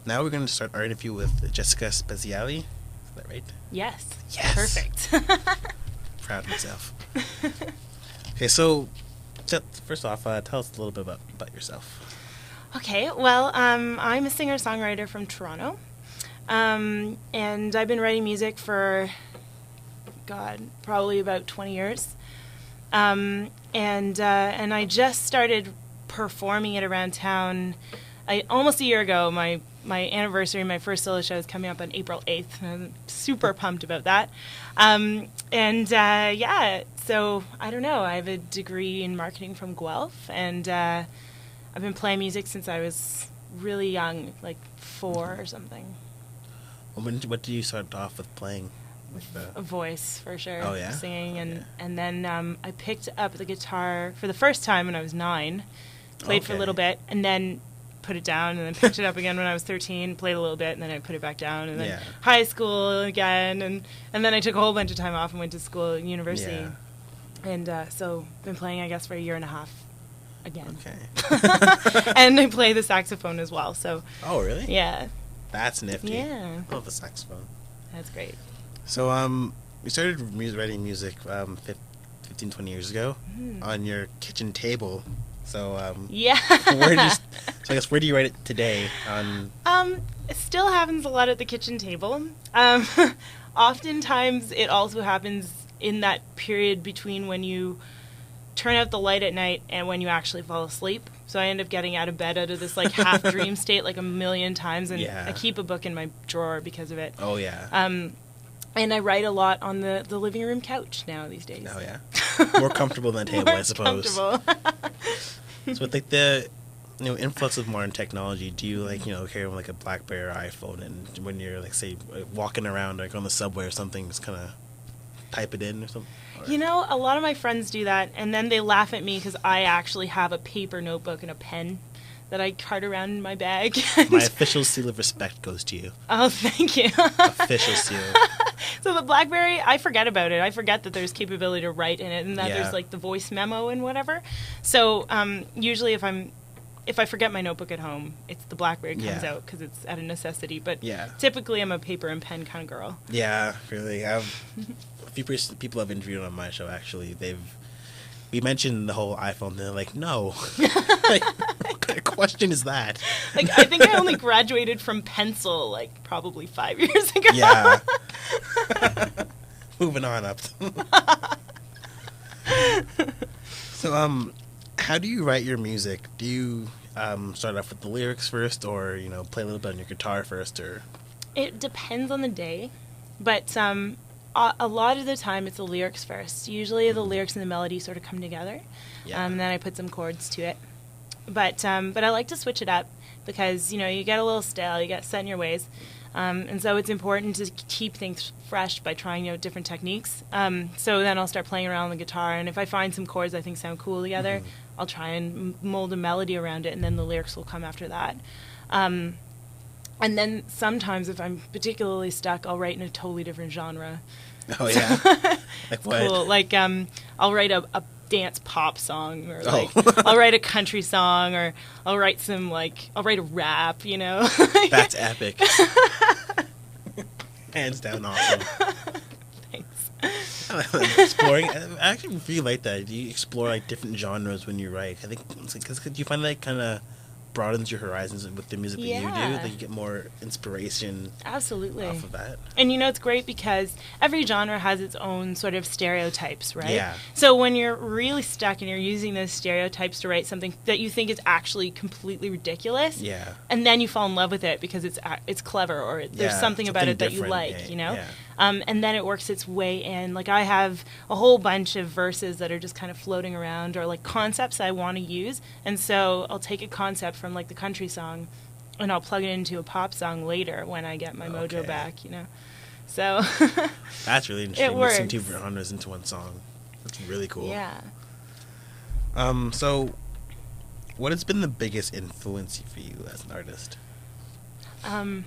now we're going to start our interview with Jessica Speziale. Is that right? Yes. Yes. Perfect. Proud of myself. Okay, so first off, tell us a little bit about yourself. Okay, well, I'm a singer-songwriter from Toronto, and I've been writing music for, probably about 20 years, and I just started performing it around town almost a year ago. My anniversary, my first solo show is coming up on April 8th, and I'm super pumped about that. So I don't know, I have a degree in marketing from Guelph, and I've been playing music since I was really young, like 4 or something. Well, what did you start off with playing? A voice, for sure. Oh, yeah? Singing, and then I picked up the guitar for the first time when I was 9, played for a little bit, and then put it down, and then picked it up again when I was 13, played a little bit, and then I put it back down, and then high school again, and then I took a whole bunch of time off and went to school at university. Yeah. And so been playing, I guess, for a year and a half again. Okay. And I play the saxophone as well, so. Oh, really? Yeah. That's nifty. Yeah. I love the saxophone. That's great. So, you started writing music 15, 20 years ago on your kitchen table. So, yeah. So I guess where do you write it today? It still happens a lot at the kitchen table. Oftentimes, it also happens in that period between when you turn out the light at night and when you actually fall asleep. So I end up getting out of bed out of this like half dream state like a million times, and I keep a book in my drawer because of it. Oh yeah. And I write a lot on the living room couch now these days. Oh yeah. More comfortable than a table, I suppose. Comfortable. So with like the influx of modern technology, do you carry like a BlackBerry or iPhone, and when you're like say walking around like on the subway or something, just kind of type it in or something? Or? A lot of my friends do that, and then they laugh at me because I actually have a paper notebook and a pen that I cart around in my bag. My official seal of respect goes to you. Oh, thank you. Official seal. So the BlackBerry, I forget about it. I forget that there's capability to write in it, and that there's like the voice memo and whatever. So usually if I forget my notebook at home, it's the BlackBerry comes out because it's at a necessity. But typically I'm a paper and pen kind of girl. Yeah, really. A few people I've interviewed on my show, actually, we mentioned the whole iPhone, they're like, no. Like, what kind of question is that? Like, I think I only graduated from pencil, like, probably 5 years ago. Yeah. Moving on up. So, how do you write your music? Do you start off with the lyrics first, or, play a little bit on your guitar first, or? It depends on the day, but a lot of the time it's the lyrics first. Usually the lyrics and the melody sort of come together, and then I put some chords to it. But I like to switch it up because, you get a little stale, you get set in your ways, and so it's important to keep things fresh by trying different techniques. So then I'll start playing around on the guitar, and if I find some chords I think sound cool together, I'll try and mold a melody around it, and then the lyrics will come after that. And then sometimes if I'm particularly stuck, I'll write in a totally different genre. Oh, yeah? Like what? Cool. Like, I'll write a dance pop song, or like, I'll write a country song, or I'll write I'll write a rap, That's epic. Hands down awesome. Thanks. Exploring, I actually really like that. Do you explore like different genres when you write? I think because you find that kind of broadens your horizons with the music that you do, that you get more inspiration off of that. And it's great because every genre has its own sort of stereotypes, right? Yeah. So when you're really stuck and you're using those stereotypes to write something that you think is actually completely ridiculous, and then you fall in love with it because it's clever, or there's something about it that you like, and then it works its way in. Like, I have a whole bunch of verses that are just kind of floating around, or like concepts I want to use, and so I'll take a concept from like the country song and I'll plug it into a pop song later when I get my mojo back, so that's really interesting. It works. Mixing 2 genres into one song. That's really cool. Yeah. So what has been the biggest influence for you as an artist? I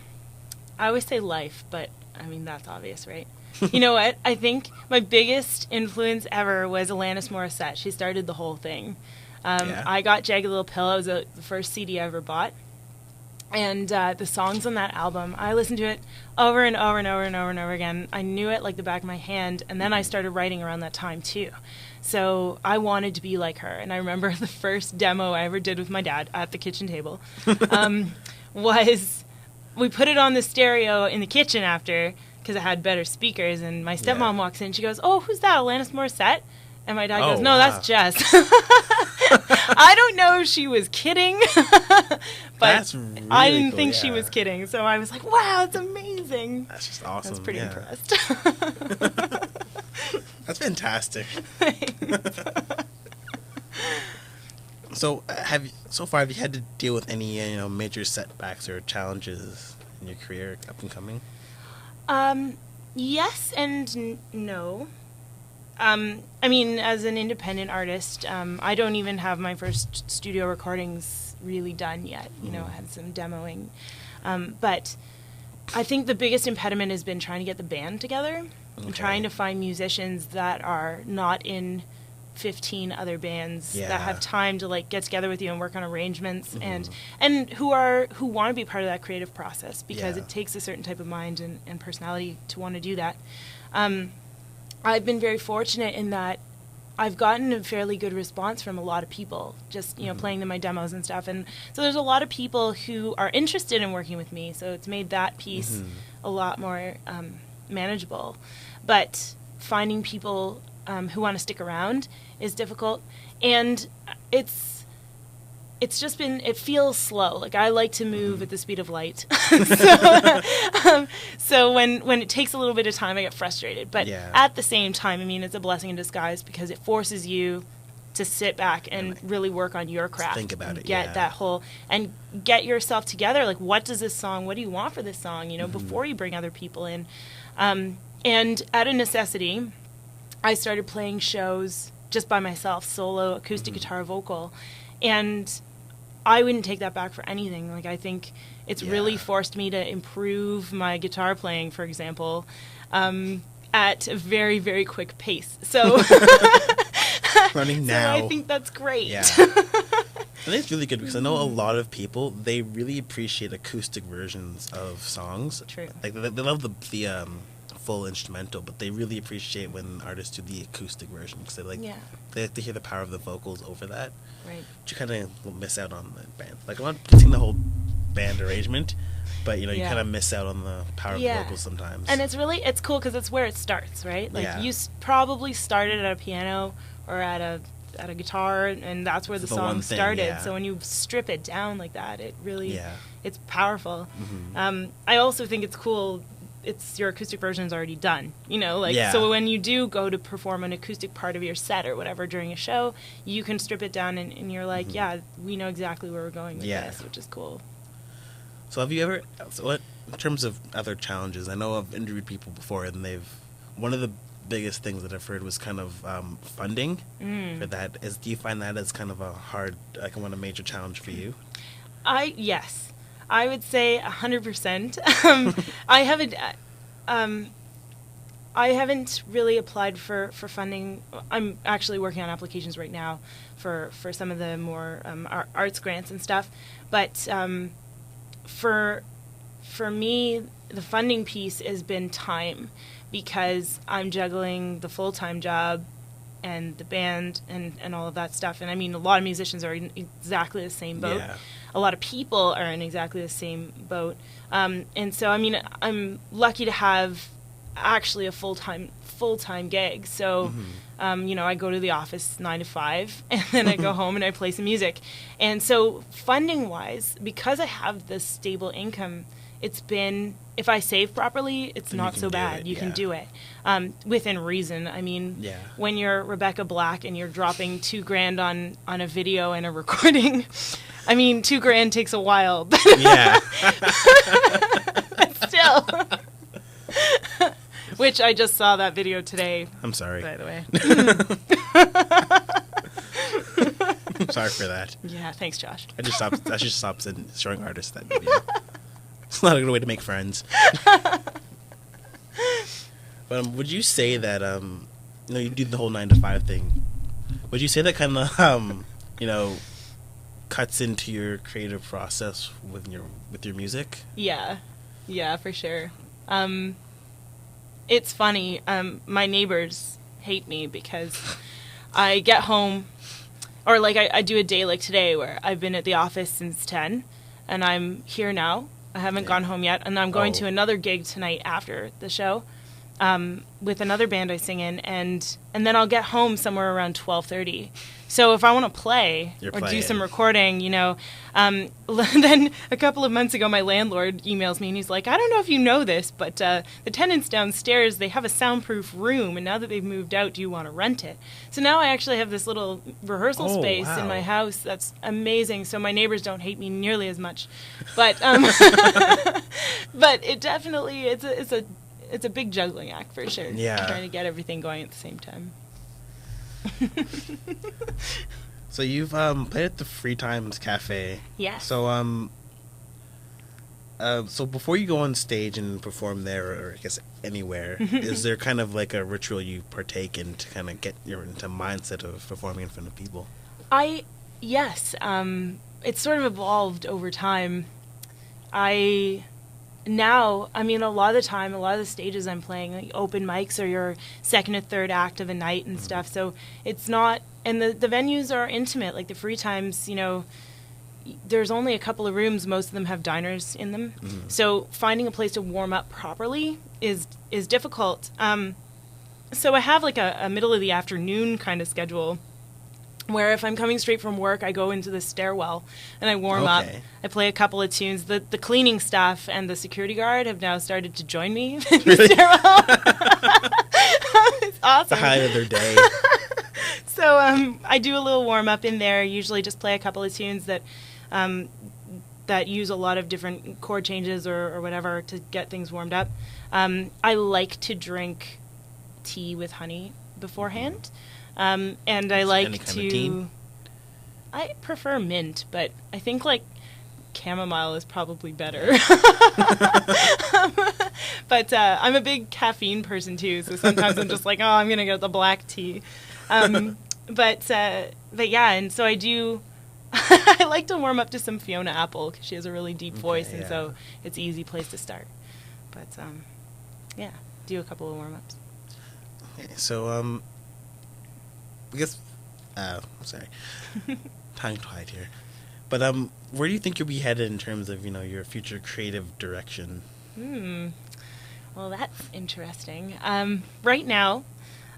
always say life, but I mean, that's obvious, right? You know what? I think my biggest influence ever was Alanis Morissette. She started the whole thing. I got Jagged Little Pill. It was the first CD I ever bought. And the songs on that album, I listened to it over and over and over and over and over again. I knew it like the back of my hand, and then I started writing around that time too. So I wanted to be like her. And I remember the first demo I ever did with my dad at the kitchen table was we put it on the stereo in the kitchen after, because it had better speakers, and my stepmom walks in. She goes, "Oh, who's that, Alanis Morissette?" And my dad goes, "No, that's Jess." I don't know if she was kidding, but that's really I didn't cool, think she was kidding. So I was like, "Wow, it's amazing." That's just awesome. I was pretty impressed. That's fantastic. So, have you had to deal with any major setbacks or challenges in your career up and coming? Yes and no. I mean, as an independent artist, I don't even have my first studio recordings really done yet. I had some demoing. But I think the biggest impediment has been trying to get the band together and trying to find musicians that are not in 15 other bands that have time to like get together with you and work on arrangements and who want to be part of that creative process, because it takes a certain type of mind and personality to want to do that. I've been very fortunate in that I've gotten a fairly good response from a lot of people, just playing them my demos and stuff, and so there's a lot of people who are interested in working with me, so it's made that piece a lot more manageable. But finding people who want to stick around is difficult, and it's just been, it feels slow. Like, I like to move at the speed of light. So when it takes a little bit of time, I get frustrated. But at the same time, I mean, it's a blessing in disguise, because it forces you to sit back and really work on your craft. Think about it, get that whole, and get yourself together. Like, what does this song, what do you want for this song, before you bring other people in. And out of necessity, I started playing shows just by myself, solo, acoustic guitar, vocal. And I wouldn't take that back for anything. Like, I think it's really forced me to improve my guitar playing, for example, at a very, very quick pace. So, running now. So I think that's great. Yeah. I think it's really good, because I know a lot of people, they really appreciate acoustic versions of songs. True. Like, they love the full instrumental, but they really appreciate when artists do the acoustic version, because they like to hear the power of the vocals over that. Right. But you kind of miss out on the band. Like, I'm not getting the whole band arrangement, but you kind of miss out on the power of the vocals sometimes. And it's cool, because it's where it starts, right? Like, you probably started at a piano or at a guitar, and that's where the song started. So when you strip it down like that, it really it's powerful. I also think it's cool. It's your acoustic version is already done, so when you do go to perform an acoustic part of your set or whatever during a show, you can strip it down and you're like, we know exactly where we're going with this, which is cool. So have you ever, in terms of other challenges, I know I've interviewed people before, and one of the biggest things that I've heard was kind of funding for that. Do you find that as kind of a hard, like, a major challenge for you? Yes. I would say 100%. I haven't really applied for funding. I'm actually working on applications right now for some of the more arts grants and stuff. But for me, the funding piece has been time, because I'm juggling the full-time job and the band and all of that stuff. And I mean, a lot of musicians are in exactly the same boat. Yeah. A lot of people are in exactly the same boat. And so, I mean, I'm lucky to have actually a full-time gig. So, I go to the office 9 to 5, and then I go home and I play some music. And so, funding-wise, because I have this stable income, it's been, if I save properly, it's not so bad. You can do it within reason. I mean, when you're Rebecca Black and you're dropping $2,000 on a video and a recording, I mean, $2,000 takes a while. But still. Which I just saw that video today. I'm sorry. By the way. Sorry for that. Yeah, thanks, Josh. I should stop showing artists that video. It's not a good way to make friends. But would you say that you do the whole 9 to 5 thing? Would you say that kind of cuts into your creative process with your music? Yeah, for sure. It's funny. My neighbors hate me because I get home, or like I do a day like today where I've been at the office since 10, and I'm here now. I haven't gone home yet, and I'm going to another gig tonight after the show with another band I sing in, and then I'll get home somewhere around 12:30. So if I want to play or do some recording, then a couple of months ago my landlord emails me and he's like, I don't know if you know this, but the tenants downstairs, they have a soundproof room, and now that they've moved out, do you want to rent it? So now I actually have this little rehearsal space in my house. That's amazing. So my neighbors don't hate me nearly as much. But but it definitely, it's a big juggling act for sure. Yeah. Trying to get everything going at the same time. So you've played at the Free Times Cafe. Yes. So so before you go on stage and perform there, or I guess anywhere, is there kind of like a ritual you partake in to kind of get into mindset of performing in front of people? Yes. It's sort of evolved over time. Now, I mean, a lot of the time, a lot of the stages I'm playing, like open mics or your second or third act of a night and stuff. So it's not, and the venues are intimate. Like the Free Times, there's only a couple of rooms. Most of them have diners in them. Mm-hmm. So finding a place to warm up properly is difficult. So I have like a middle of the afternoon kind of schedule, where if I'm coming straight from work, I go into the stairwell and I warm up. I play a couple of tunes. The cleaning staff and the security guard have now started to join me in the stairwell. It's awesome. The highlight of their day. So I do a little warm up in there. Usually just play a couple of tunes that use a lot of different chord changes or whatever to get things warmed up. I like to drink tea with honey beforehand. And I like to... I prefer mint, but I think, like, chamomile is probably better. But I'm a big caffeine person, too, so sometimes I'm just like, oh, I'm going to get the black tea. But yeah, and so I do... I like to warm up to some Fiona Apple, because she has a really deep voice, and so it's an easy place to start. But, yeah, do a couple of warm-ups. Okay, so, I guess, sorry, tongue-tied here. But where do you think you'll be headed in terms of, your future creative direction? Well, that's interesting. Right now,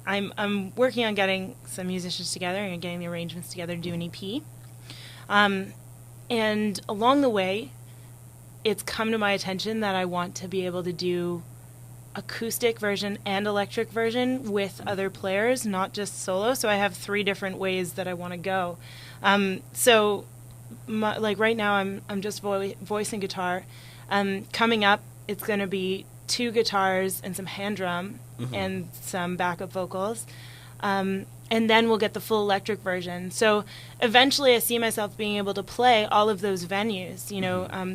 I'm working on getting some musicians together and getting the arrangements together to do an EP. And along the way, it's come to my attention that I want to be able to do acoustic version and electric version with other players, not just solo. So I have 3 different ways that I want to go. So like right now I'm just voice and guitar. Coming up, it's going to be 2 guitars and some hand drum and some backup vocals. And then we'll get the full electric version. So eventually I see myself being able to play all of those venues,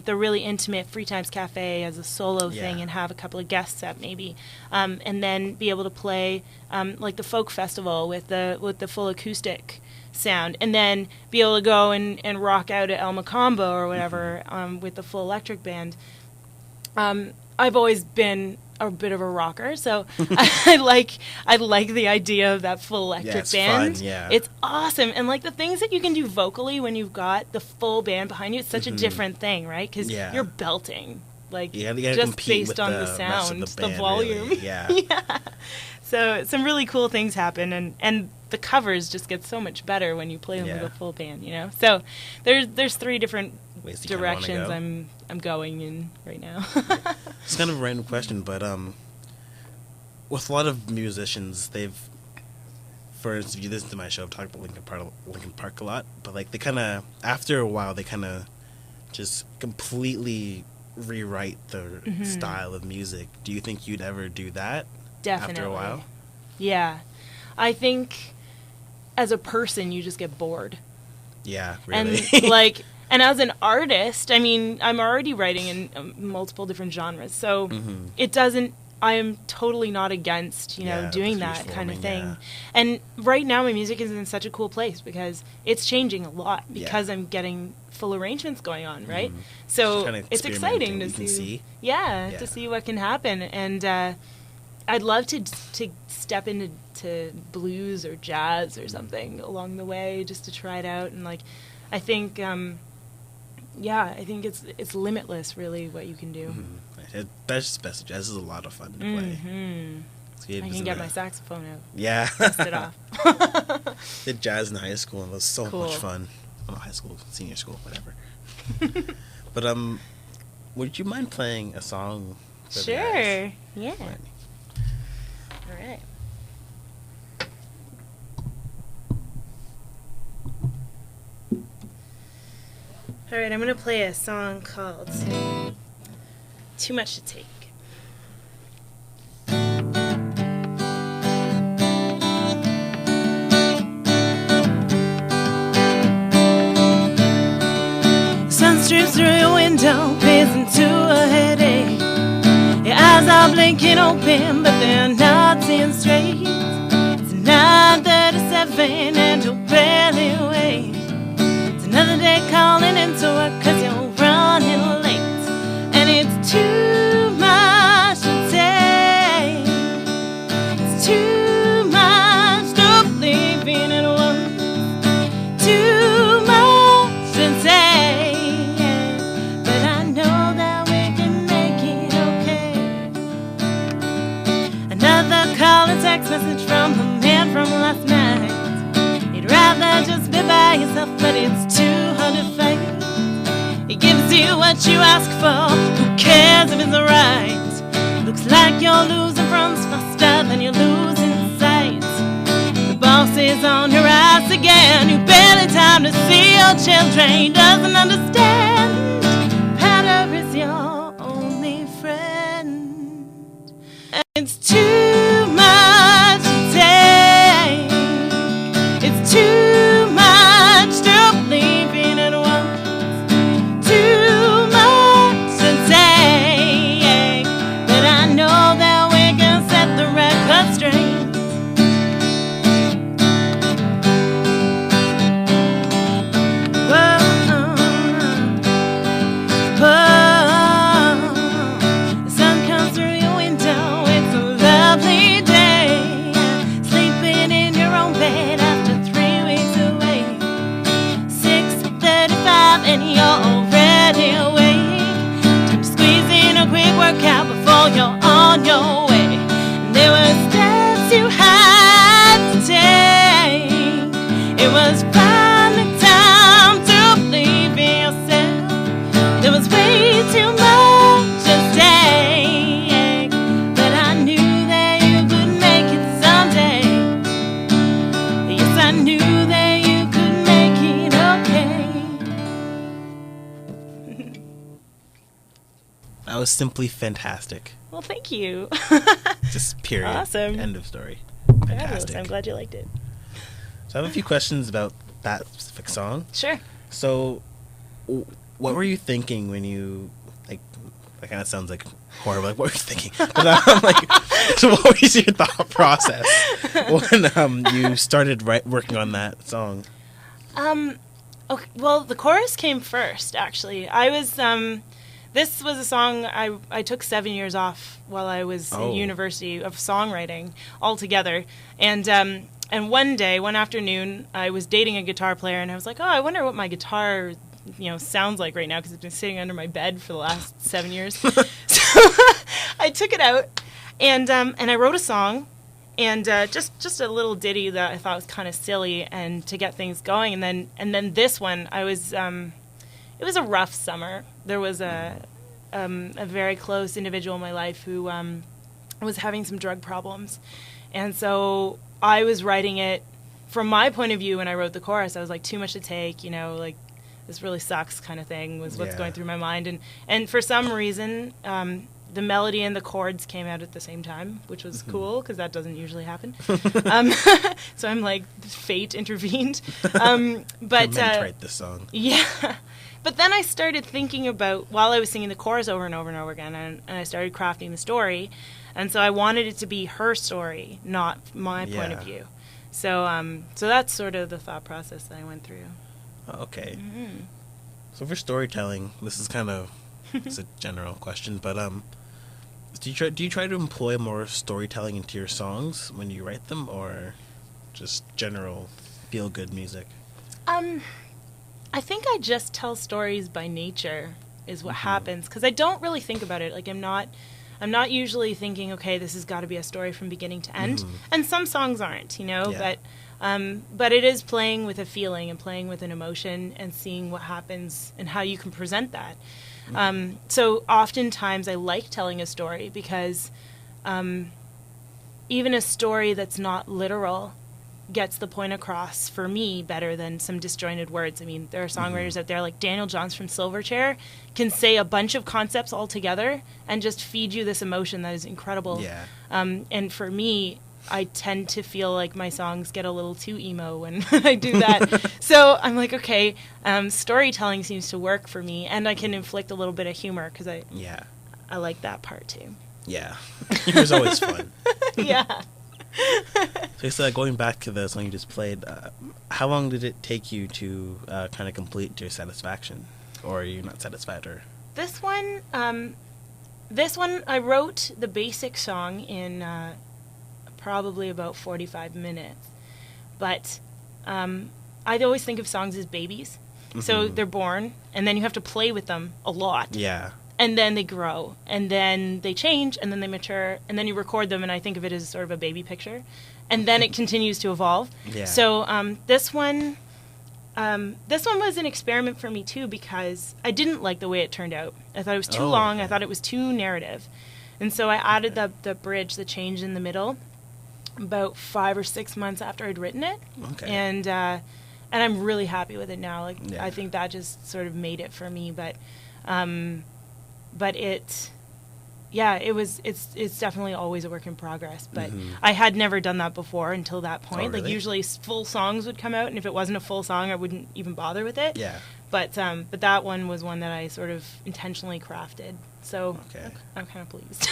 the really intimate Free Times Cafe as a solo thing and have a couple of guests up maybe. And then be able to play like the folk festival with the full acoustic sound. And then be able to go and rock out at El Macombo or whatever with the full electric band. I've always been a bit of a rocker, so I like the idea of that full electric band. Fun, yeah. It's awesome, and like the things that you can do vocally when you've got the full band behind you, it's such a different thing, right? Because you're belting, like you gotta just based on the sound, the volume. Really. Yeah. Yeah. So some really cool things happen, and the covers just get so much better when you play them with a full band, So there's 3 different directions I'm going in right now. It's kind of a random question, but with a lot of musicians, for instance, if you listen to my show, I've talked about Linkin Park a lot, but like they kind of, after a while, they kind of just completely rewrite the style of music. Do you think you'd ever do that? Definitely. After a while? Yeah. I think as a person, you just get bored. Yeah, really. And and as an artist, I mean, I'm already writing in multiple different genres, so it doesn't I am totally not against, doing that kind of thing. Yeah. And right now my music is in such a cool place because it's changing a lot because I'm getting full arrangements going on, right? So it's exciting to see. Yeah, to see what can happen. And I'd love to step into blues or jazz or something along the way just to try it out. And I think I think it's limitless really what you can do. That's just best. Jazz is a lot of fun to play. I can get my saxophone out. Yeah. Dust it off. Did jazz in high school and it was so Cool. much fun. Well, not high school, senior school, whatever. But would you mind playing a song for the guys? Sure. Yeah. Right. All right. All right, I'm going to play a song called Too Much to Take. Sun streams through your window, pacing to a headache. Your eyes are blinking open, but they're not seeing straight. It's 9:37 and you're barely awake. It's another day calling into work 'cause you're running late. And it's too much to take. It's too much to believe in at once. Too much to take. But I know that we can make it okay. Another call and text message from the man from last night. You'd rather just be by yourself, but it's too hard to fight. He gives you what you ask for. Who cares if it's right? Looks like you're losing fronts faster than you're losing sight. The boss is on your ass again. You barely time to see your children. He doesn't understand. Powder is your only friend. And it's too much to take. It's too much to believe in at once. Too much to take. But I know that we can set the record straight. Whoa, whoa. The sun comes through your window. It's a lovely day. Sleeping in your own bed after 3 weeks away. 6:35 and you're already awake. Time to squeeze in a quick workout before you're on your way. And there were steps you had to take. It was finally time to believe in yourself. There was way too much at stake. But I knew that you could make it someday. Yes, I knew that you could make it okay. That was simply fantastic. Well, thank you. Just period. Awesome. End of story. Fabulous. Fantastic. I'm glad you liked it. So I have a few questions about that specific song. Sure. So, what were you thinking when you, that kind of sounds like horrible, what were you thinking? But so what was your thought process when you started working on that song? Okay, well, the chorus came first, actually. I was, this was a song I took 7 years off while I was in university of songwriting altogether. And one day, one afternoon, I was dating a guitar player, and I was like, I wonder what my guitar, sounds like right now, because it's been sitting under my bed for the last 7 years. So I took it out, and I wrote a song, and just a little ditty that I thought was kind of silly, and to get things going. And then this one, I was, it was a rough summer. There was a very close individual in my life who was having some drug problems, and so I was writing it from my point of view. When I wrote the chorus, I was like, too much to take, this really sucks kind of thing was what's going through my mind. And for some reason, the melody and the chords came out at the same time, which was cool because that doesn't usually happen. So I'm like, fate intervened. But I meant to write this song. Yeah. But then I started thinking about, while I was singing the chorus over and over and over again, and I started crafting the story, and so I wanted it to be her story, not my point of view. So that's sort of the thought process that I went through. Okay. Mm-hmm. So for storytelling, this is kind of it's a general question, but do you try to employ more storytelling into your songs when you write them, or just general feel good music? I think I just tell stories by nature is what happens, because I don't really think about it. Like I'm not usually thinking, okay, this has got to be a story from beginning to end. And some songs aren't, but it is playing with a feeling and playing with an emotion and seeing what happens and how you can present that. So oftentimes I like telling a story because even a story that's not literal gets the point across for me better than some disjointed words. I mean, there are songwriters out there like Daniel Johns from Silverchair can say a bunch of concepts all together and just feed you this emotion that is incredible. Yeah. And for me, I tend to feel like my songs get a little too emo when I do that. So I'm like, okay, storytelling seems to work for me, and I can inflict a little bit of humor because I like that part too. Yeah. Humor's always fun. Yeah. So going back to the song you just played, how long did it take you to kind of complete your satisfaction? Or are you not satisfied? Or This one, I wrote the basic song in probably about 45 minutes. But I always think of songs as babies. So they're born, and then you have to play with them a lot. Yeah. And then they grow, and then they change, and then they mature, and then you record them, and I think of it as sort of a baby picture. And then it continues to evolve. Yeah. So this one was an experiment for me, too, because I didn't like the way it turned out. I thought it was too long. Okay. I thought it was too narrative. And so I added the bridge, the change in the middle, about 5 or 6 months after I'd written it. Okay. And I'm really happy with it now. I think that just sort of made it for me. But it's definitely always a work in progress. But I had never done that before until that point. Oh, really? Like usually full songs would come out, and if it wasn't a full song, I wouldn't even bother with it. Yeah. But that one was one that I sort of intentionally crafted. So I'm kind of pleased.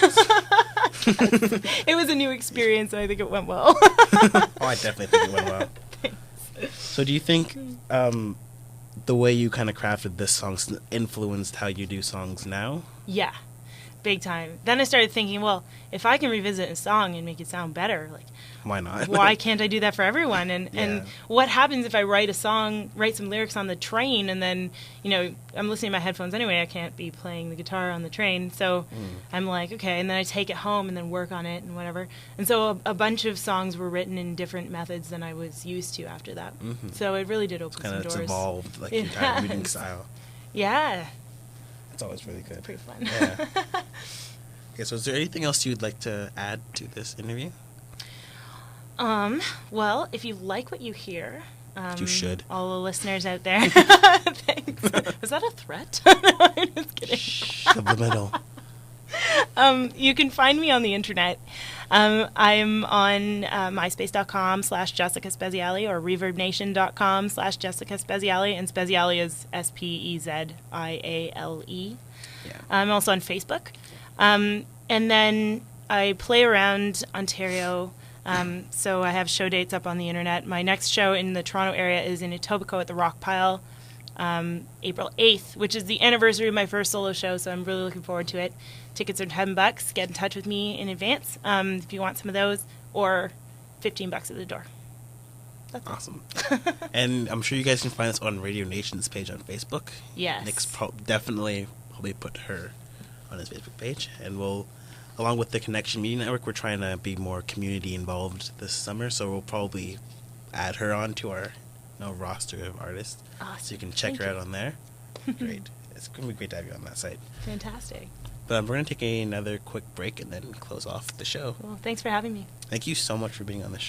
It was a new experience, and I think it went well. I definitely think it went well. Thanks. So do you think the way you kind of crafted this song influenced how you do songs now? Yeah, big time. Then I started thinking, well, if I can revisit a song and make it sound better, like, why not? Why can't I do that for everyone? And what happens if I write some lyrics on the train, and then, I'm listening to my headphones anyway, I can't be playing the guitar on the train, so I'm like, okay, and then I take it home and then work on it and whatever. And so a bunch of songs were written in different methods than I was used to after that. So it really did open some doors. It's evolved, like, your entire reading style. Yeah. It's always really good. Pretty fun. Yeah. Okay, so is there anything else you'd like to add to this interview? Well, if you like what you hear, you should. All the listeners out there. Thanks. Was that a threat? No, I'm just kidding. Subliminal. You can find me on the internet. I'm on myspace.com/Jessica Speziale or reverbnation.com/Jessica Speziale, and Speziale is Speziale. Yeah. I'm also on Facebook. And then I play around Ontario. So I have show dates up on the internet. My next show in the Toronto area is in Etobicoke at the Rock Pile, April 8th, which is the anniversary of my first solo show, so I'm really looking forward to it. Tickets are $10. Get in touch with me in advance if you want some of those, or $15 at the door. That's awesome. And I'm sure you guys can find us on Radio Nation's page on Facebook. Yes. Nick's probably put her on his Facebook page, and we'll, along with the Connection Media Network, we're trying to be more community involved this summer, so we'll probably add her on to our roster of artists. Awesome. So you can check her out on there. Great. It's going to be great to have you on that site. Fantastic. But we're going to take another quick break and then close off the show. Well, thanks for having me. Thank you so much for being on the show.